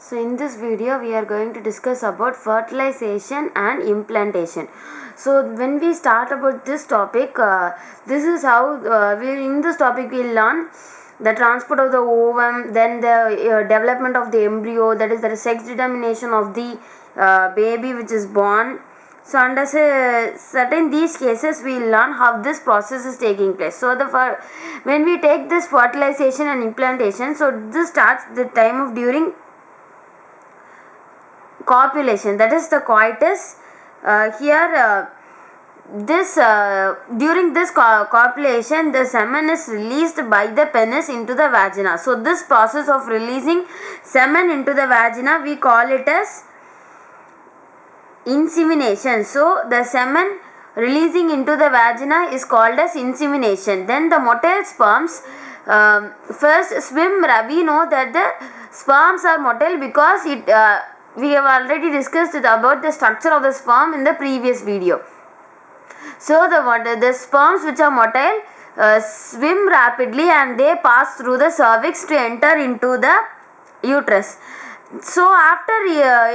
So in this video we are going to discuss about fertilization and implantation. So when we start about this topic, this is how in this topic we will learn the transport of the ovum, then the development of the embryo, that is the sex determination of the baby which is born. So under certain these cases we will learn how this process is taking place. So when we take this fertilization and implantation, so this starts the time of during copulation, that is the coitus. During this copulation, the semen is released by the penis into the vagina. So this process of releasing semen into the vagina, we call it as insemination. So the semen releasing into the vagina is called as insemination. Then the motile sperms first swim. We know that the sperms are motile because we have already discussed about the structure of the sperm in the previous video. So the sperms which are motile swim rapidly and they pass through the cervix to enter into the uterus. So after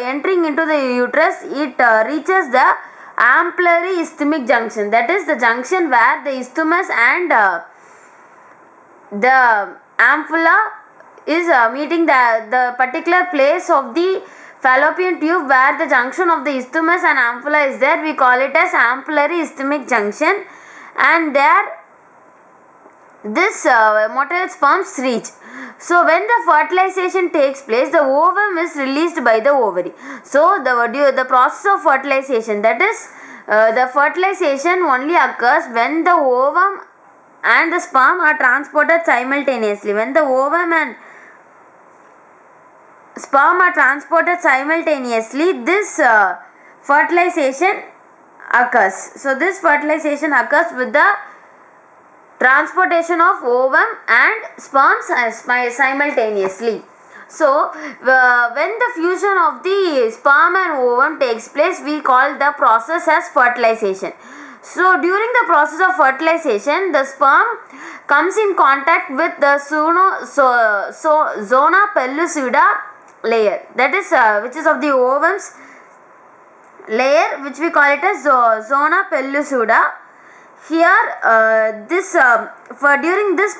entering into the uterus, it reaches the ampullary isthmic junction, that is the junction where the isthmus and the ampulla is meeting the particular place of the fallopian tube where the junction of the isthmus and ampulla is there. We call it as ampullary isthmic junction, and there this motile sperms reach. So when the fertilization takes place, the ovum is released by the ovary. So the process of fertilization, that is the fertilization only occurs when the ovum and the sperm are transported simultaneously. When the ovum and sperm are transported simultaneously, this fertilization occurs. So this fertilization occurs with the transportation of ovum and sperms simultaneously. So when the fusion of the sperm and ovum takes place, we call the process as fertilization. So during the process of fertilization, the sperm comes in contact with the zona pellucida layer, that is which is of the ovum's layer, which we call it as zona pellucida. Here during this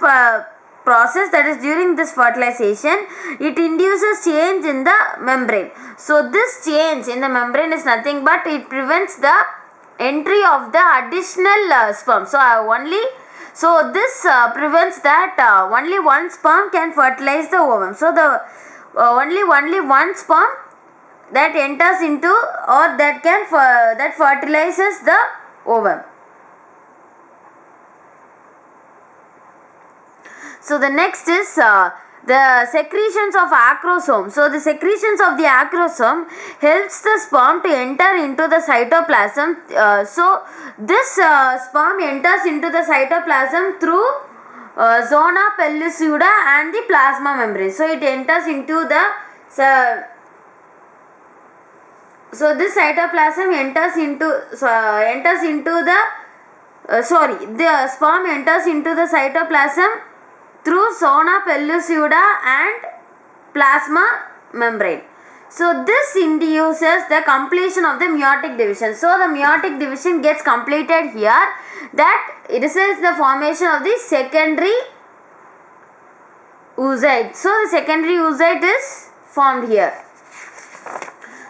process, that is during this fertilization, it induces change in the membrane. So this change in the membrane is nothing but it prevents the entry of the additional sperm. So this prevents that only one sperm can fertilize the ovum. So the only one sperm that enters into or that fertilizes the ovum. So the next is the secretions of acrosome. So the secretions of the acrosome helps the sperm to enter into the cytoplasm. So this sperm enters into the cytoplasm through zona pellucida and the plasma membrane. So it enters into the so this cytoplasm the sperm enters into the cytoplasm through zona pellucida and plasma membrane. So this induces the completion of the meiotic division. So the meiotic division gets completed here, that results the formation of the secondary oocyte. So the secondary oocyte is formed here.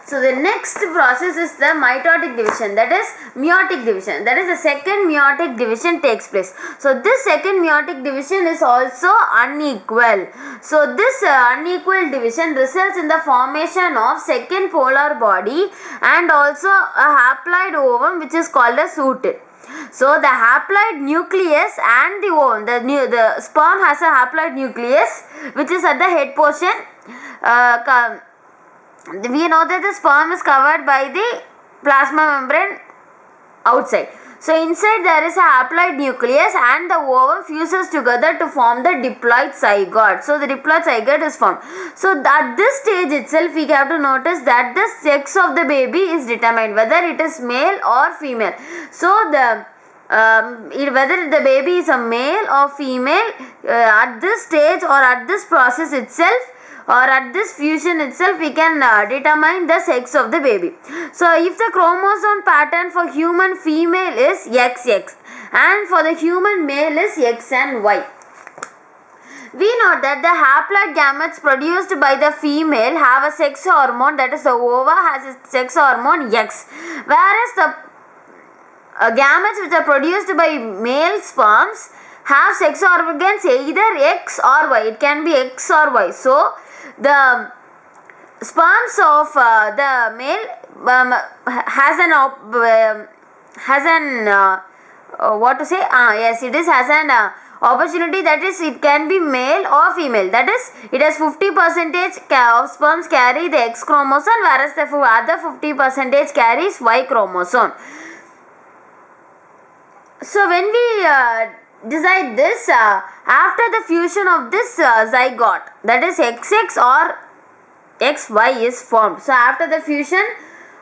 So the next process is the mitotic division, that is meiotic division, that is the second meiotic division takes place. So this second meiotic division is also unequal. So this unequal division results in the formation of second polar body and also a haploid ovum which is called as oocyte. So the haploid nucleus and the ovum, the sperm has a haploid nucleus which is at the head portion. We know that the sperm is covered by the plasma membrane outside. So inside there is a haploid nucleus and the ovum fuses together to form the diploid zygote. So the diploid zygote is formed. So at this stage itself we have to notice that the sex of the baby is determined, whether it is male or female. So whether the baby is a male or female, at this stage or at this process itself, or at this fusion itself we can determine the sex of the baby. So if the chromosome pattern for human female is XX and for the human male is X and Y, we know that the haploid gametes produced by the female have a sex hormone, that is the ova has a sex hormone X, whereas the gametes which are produced by male sperms have sex organs either X or Y. It can be X or Y. So the sperms of the male has an opportunity, that is it can be male or female, that is it has 50% of sperms carry the X chromosome, whereas the other 50% carries Y chromosome. So when we decide this, after the fusion of this zygote, that is XX or XY is formed. So after the fusion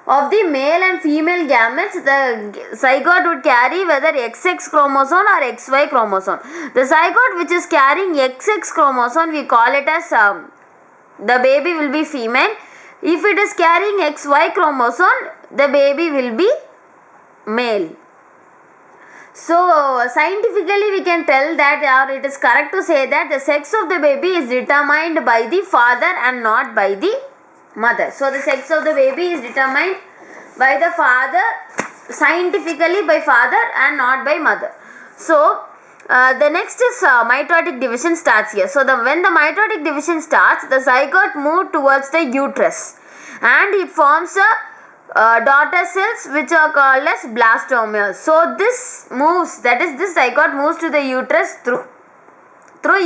of the male and female gametes, the zygote would carry whether XX chromosome or XY chromosome. The zygote which is carrying XX chromosome, we call it as the baby will be female. If it is carrying XY chromosome, the baby will be male. So scientifically we can tell that, or it is correct to say that the sex of the baby is determined by the father and not by the mother. So the sex of the baby is determined by the father, scientifically by father and not by mother. So the next is mitotic division starts here. So when the mitotic division starts, the zygote moves towards the uterus and it forms a daughter cells which are called as blastomeres. So this moves, that is this zygote moves to the uterus through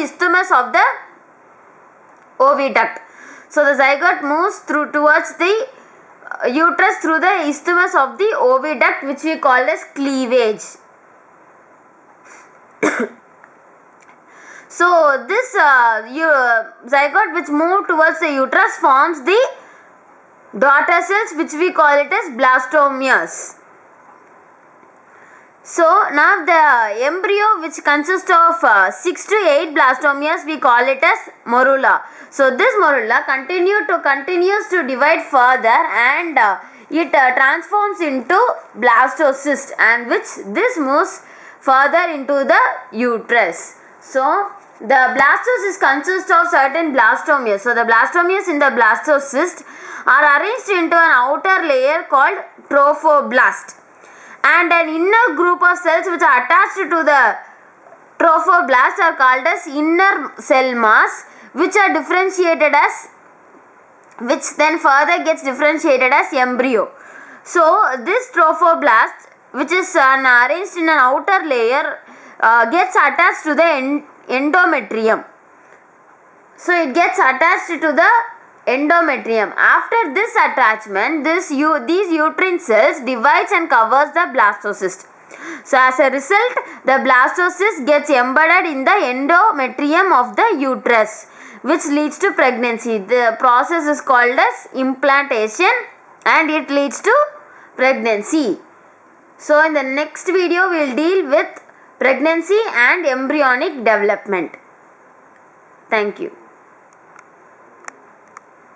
isthmus of the oviduct. So the zygote moves towards the uterus through the isthmus of the oviduct, which we call as cleavage. So this zygote which moves towards the uterus forms the daughter cells, which we call it as blastomeres. So now the embryo, which consists of 6 to 8 blastomeres, we call it as morula. So this morula continues to divide further and it transforms into blastocyst, and which this moves further into the uterus. So the blastocyst consists of certain blastomeres. So the blastomeres in the blastocyst are arranged into an outer layer called trophoblast, and an inner group of cells which are attached to the trophoblast are called as inner cell mass, which are differentiated as, which then further gets differentiated as embryo. So this trophoblast, which is arranged in an outer layer, gets attached to the endometrium. So it gets attached to the endometrium. After this attachment, these uterine cells divides and covers the blastocyst. So as a result, the blastocyst gets embedded in the endometrium of the uterus, which leads to pregnancy. The process is called as implantation and it leads to pregnancy. So in the next video we will deal with pregnancy and embryonic development. Thank you.